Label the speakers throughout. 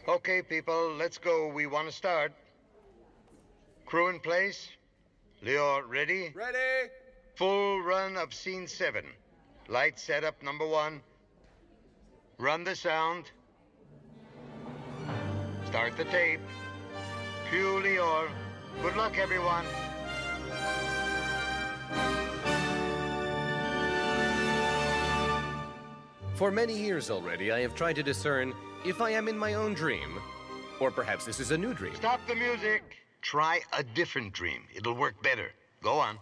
Speaker 1: Okay, people, let's go. We want to start. Crew in place. Leo, ready?
Speaker 2: Ready?
Speaker 1: Full run of scene 7. Light setup number 1. Run the sound. Start the tape. Cue Leo. Good luck, everyone.
Speaker 3: For many years already, I have tried to discern if I am in my own dream, or perhaps this is a new dream.
Speaker 1: Stop the music. Try a different dream. It'll work better. Go on.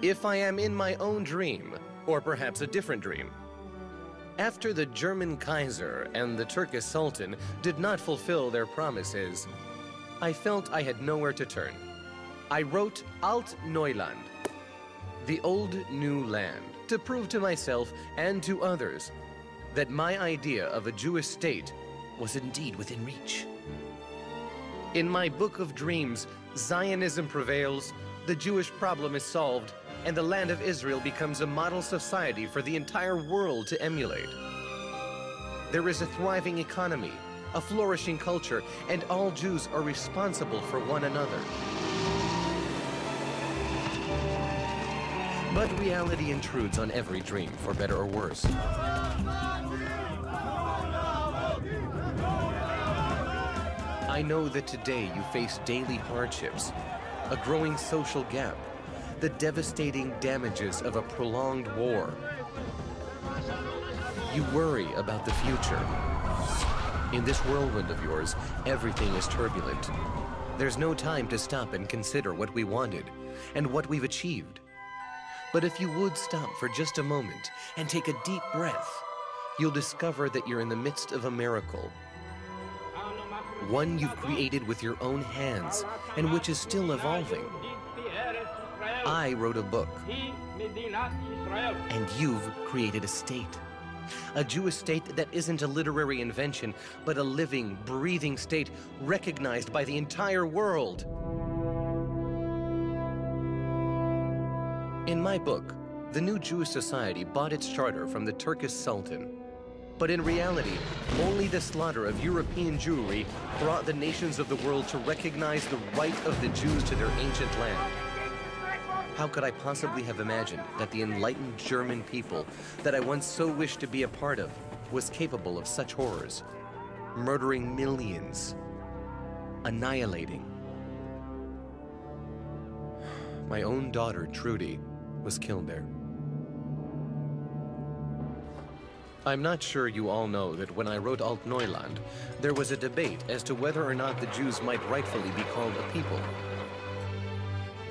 Speaker 3: If I am in my own dream, or perhaps a different dream. After the German Kaiser and the Turkish Sultan did not fulfill their promises, I felt I had nowhere to turn. I wrote Alt Neuland, the old new land, to prove to myself and to others that my idea of a Jewish state was indeed within reach. In my book of dreams, Zionism prevails, the Jewish problem is solved, and the land of Israel becomes a model society for the entire world to emulate. There is a thriving economy, a flourishing culture, and all Jews are responsible for one another. But reality intrudes on every dream, for better or worse. I know that today you face daily hardships, a growing social gap, the devastating damages of a prolonged war. You worry about the future. In this whirlwind of yours, everything is turbulent. There's no time to stop and consider what we wanted and what we've achieved. But if you would stop for just a moment and take a deep breath, you'll discover that you're in the midst of a miracle. One you've created with your own hands and which is still evolving. I wrote a book, and you've created a state. A Jewish state that isn't a literary invention, but a living, breathing state recognized by the entire world. In my book, the new Jewish society bought its charter from the Turkish Sultan. But in reality, only the slaughter of European Jewry brought the nations of the world to recognize the right of the Jews to their ancient land. How could I possibly have imagined that the enlightened German people that I once so wished to be a part of was capable of such horrors, murdering millions, annihilating? My own daughter, Trudy, was killed there. I'm not sure you all know that when I wrote Alt Neuland, there was a debate as to whether or not the Jews might rightfully be called a people.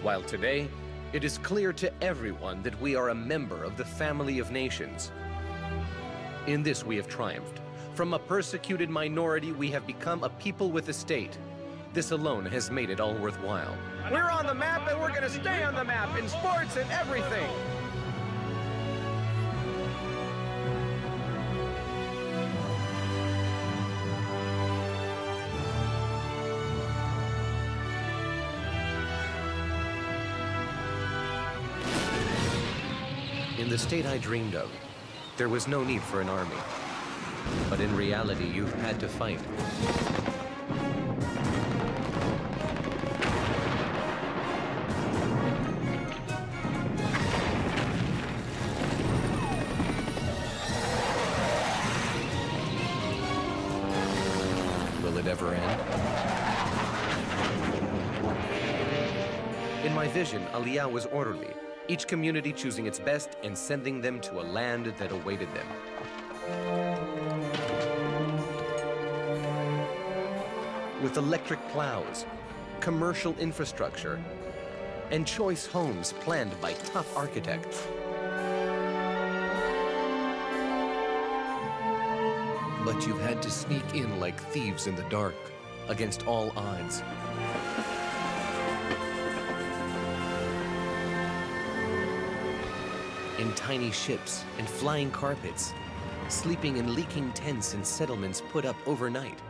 Speaker 3: While today, it is clear to everyone that we are a member of the family of nations. In this we have triumphed. From a persecuted minority, we have become a people with a state. This alone has made it all worthwhile.
Speaker 2: We're on the map and we're gonna stay on the map in sports and everything.
Speaker 3: In the state I dreamed of, there was no need for an army. But in reality, you've had to fight. Will it ever end? In my vision, Aliyah was orderly, each community choosing its best and sending them to a land that awaited them. With electric plows, commercial infrastructure, and choice homes planned by tough architects. But you've had to sneak in like thieves in the dark, against all odds. In tiny ships and flying carpets, sleeping in leaking tents and settlements put up overnight.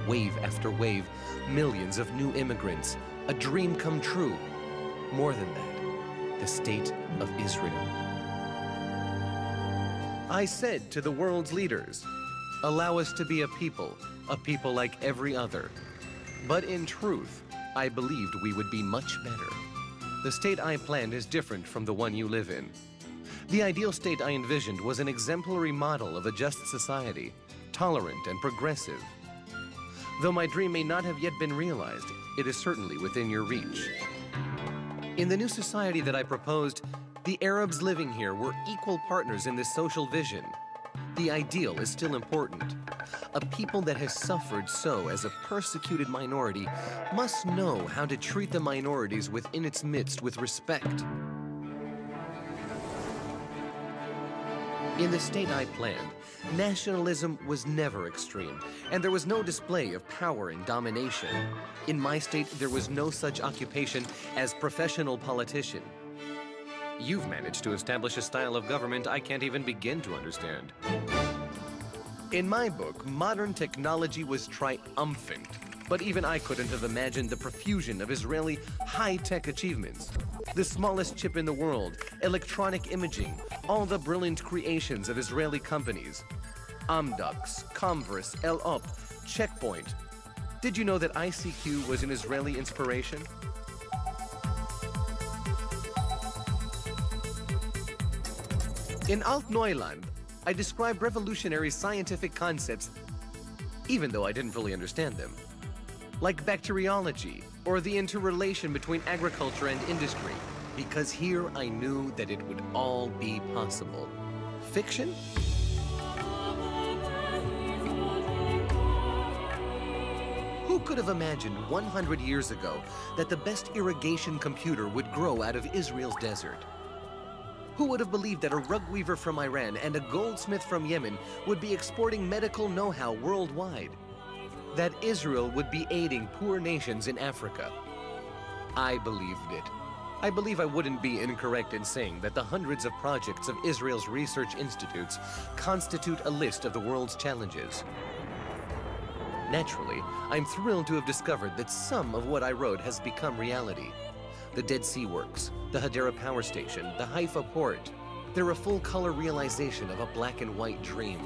Speaker 3: Wave after wave, millions of new immigrants, a dream come true. More than that, the state of Israel. I said to the world's leaders, allow us to be a people a people like every other. But in truth, I believed we would be much better. The state I planned is different from the one you live in. The ideal state I envisioned was an exemplary model of a just society, tolerant and progressive. Though my dream may not have yet been realized, it is certainly within your reach. In the new society that I proposed, the Arabs living here were equal partners in this social vision. The ideal is still important. A people that has suffered so as a persecuted minority must know how to treat the minorities within its midst with respect. In the state I planned, nationalism was never extreme, and there was no display of power and domination. In my state, there was no such occupation as professional politician. You've managed to establish a style of government I can't even begin to understand. In my book, modern technology was triumphant, but even I couldn't have imagined the profusion of Israeli high-tech achievements. The smallest chip in the world, electronic imaging, all the brilliant creations of Israeli companies. Amdocs, Converse, El Op, Checkpoint. Did you know that ICQ was an Israeli inspiration? In Alt-Neuland, I described revolutionary scientific concepts, even though I didn't fully understand them, like bacteriology or the interrelation between agriculture and industry, because here I knew that it would all be possible. Fiction? Who could have imagined 100 years ago that the best irrigation computer would grow out of Israel's desert? Who would have believed that a rug weaver from Iran and a goldsmith from Yemen would be exporting medical know-how worldwide? That Israel would be aiding poor nations in Africa? I believed it. I believe I wouldn't be incorrect in saying that the hundreds of projects of Israel's research institutes constitute a list of the world's challenges. Naturally, I'm thrilled to have discovered that some of what I wrote has become reality. The Dead Sea Works, the Hadera Power Station, the Haifa Port. They're a full-color realization of a black and white dream.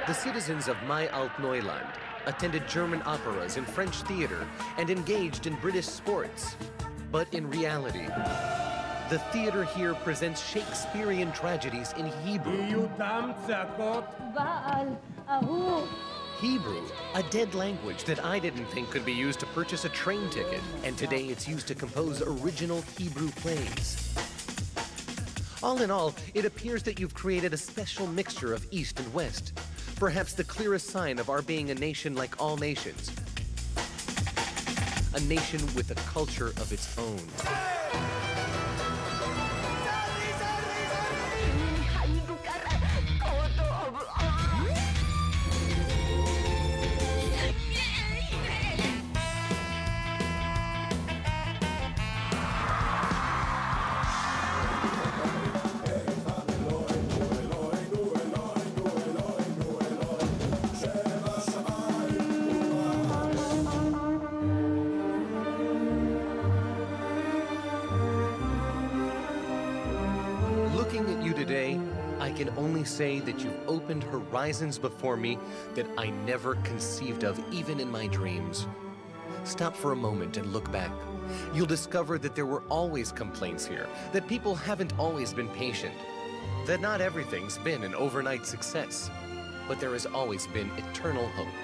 Speaker 3: The citizens of my Alt-Neuland attended German operas and French theater and engaged in British sports. But in reality, the theater here presents Shakespearean tragedies in Hebrew. Hebrew, a dead language that I didn't think could be used to purchase a train ticket, and today it's used to compose original Hebrew plays. All in all, it appears that you've created a special mixture of East and West, perhaps the clearest sign of our being a nation like all nations. A nation with a culture of its own. Looking at you today, I can only say that you've opened horizons before me that I never conceived of, even in my dreams. Stop for a moment and look back. You'll discover that there were always complaints here, that people haven't always been patient, that not everything's been an overnight success, but there has always been eternal hope.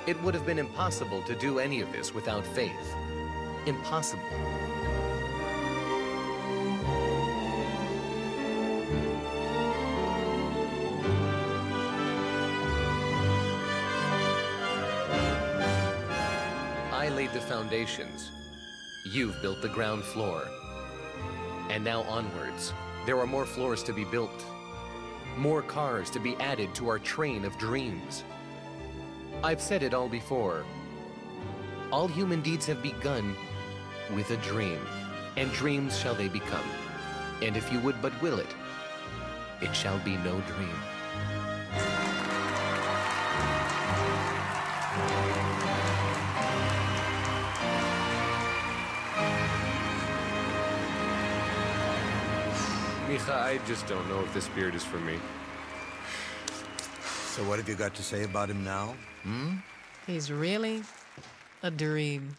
Speaker 3: It would have been impossible to do any of this without faith. Impossible. I laid the foundations. You've built the ground floor. And now onwards, there are more floors to be built. More cars to be added to our train of dreams. I've said it all before. All human deeds have begun with a dream, and dreams shall they become. And if you would but will it, it shall be no dream. Mija, I just don't know if this beard is for me.
Speaker 4: So what have you got to say about him now?
Speaker 5: He's really a dream.